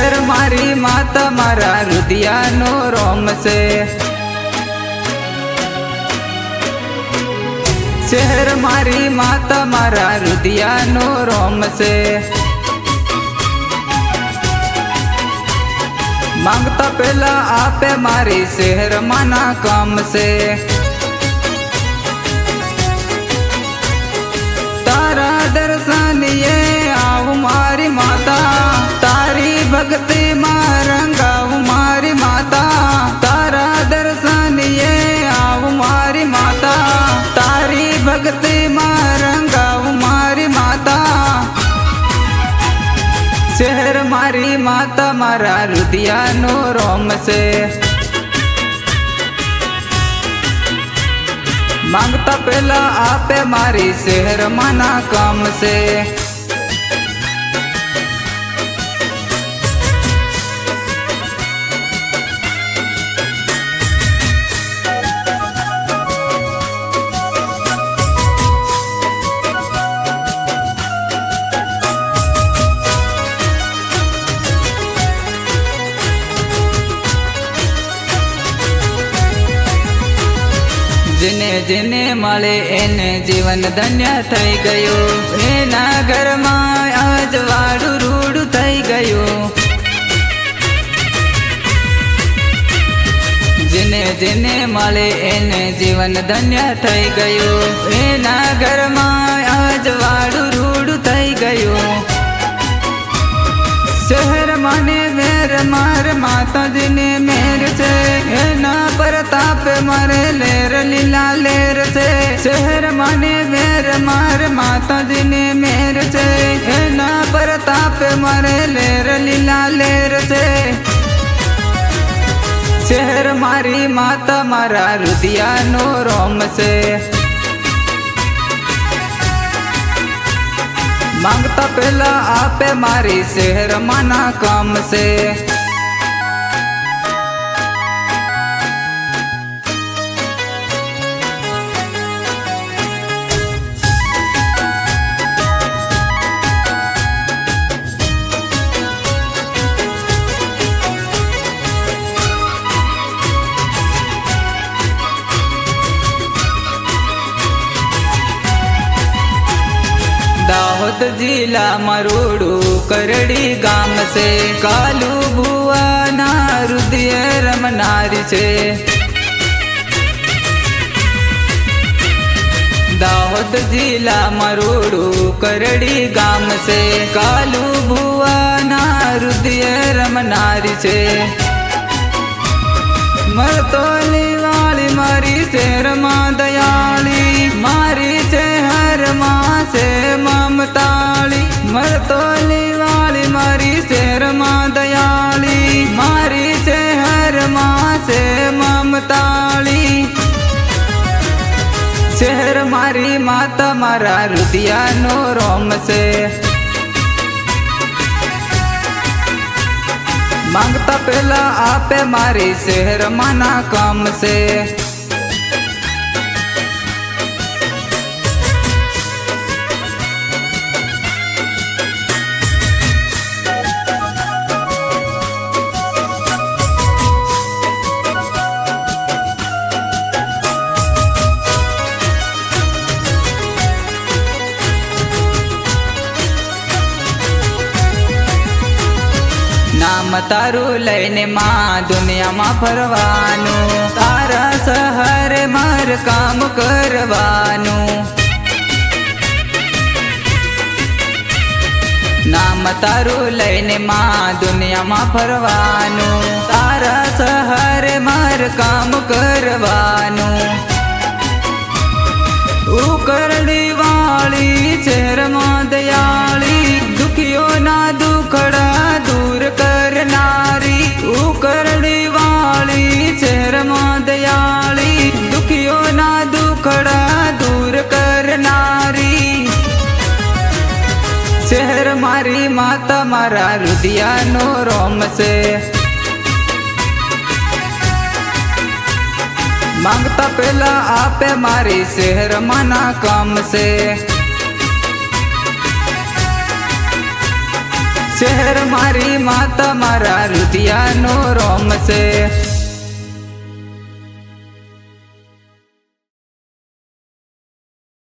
शहर मारी माता मारा रुदिया नो रोम से। शहर मारी माता मारा रुदिया नो रोम से। मांगता पहला आपे मारी शहर माना काम से। तारा दर्शनिए आऊ मारी माता, तारी भक्ति मारंगाऊ मारी माता। तारा दर्शनिए आऊ मारी माता, तारी भक्ति मारंगाऊ मारी माता। शहर मारी माता मारा रुदिया नो रोम से। मांगता पहला आपे मारी शहर माना काम से। जिने जिने मळे एने जीवन धन्य थई गयो। एना घर में आज वाडू रूडू थई गयो। जिने जिने मळे एने जीवन धन्य थई गयो। एना घर में आज वाडू रूडू थई गयो। शहर माने मेर मार माता जिने मेर से। एना प्रताप मारे लेर लीला लेर से। शहर माने मेर मार माता जिने मेर से। एना प्रताप मारे लेर लीला लेर से। शहर मारी माता मारा रुदिया नो रोम से। मांगता पहला आपे मारी शहर माना काम से। दाहोद जिला मरोड़ू करड़ी गाम से। कालू बुआ ना रुदिय रमनारी से। दाहोद जिला मरोड़ू करड़ी गाम से। कालू बुआ ना रुदिय रमनारी से। मरतोली वाली मारी शेर माँ दयाली, मारी से हर माँ से ममताली। मरतोली वाली मारी शेर माँ दयाली, मारी से हर माँ से ममताली। शहर मारी माता मारा रुदिया नो रोम से। मांगता पहला आपे मारी शहर माना काम से। नाम तारू लईने माँ दुनिया में फरवानू। तारा शहर मार काम करवानू। नाम तारू लईने माँ दुनिया में फरवानू। तारा शहर मार काम करवानू। करड़ी वाली शहर माँ दयाली, दुखियो ना दुखड़ा दूर करनारी। करड़ी वाली शहर माँ दयाली, दुखियो ना दुखड़ा दूर करनारी। शहर मारी माता मारा रुदिया नो रोम से। मांगता पहला आपे मारी शहर माना काम से। શહેર મારી માતા મારા રુધિયાનો રોમ છે।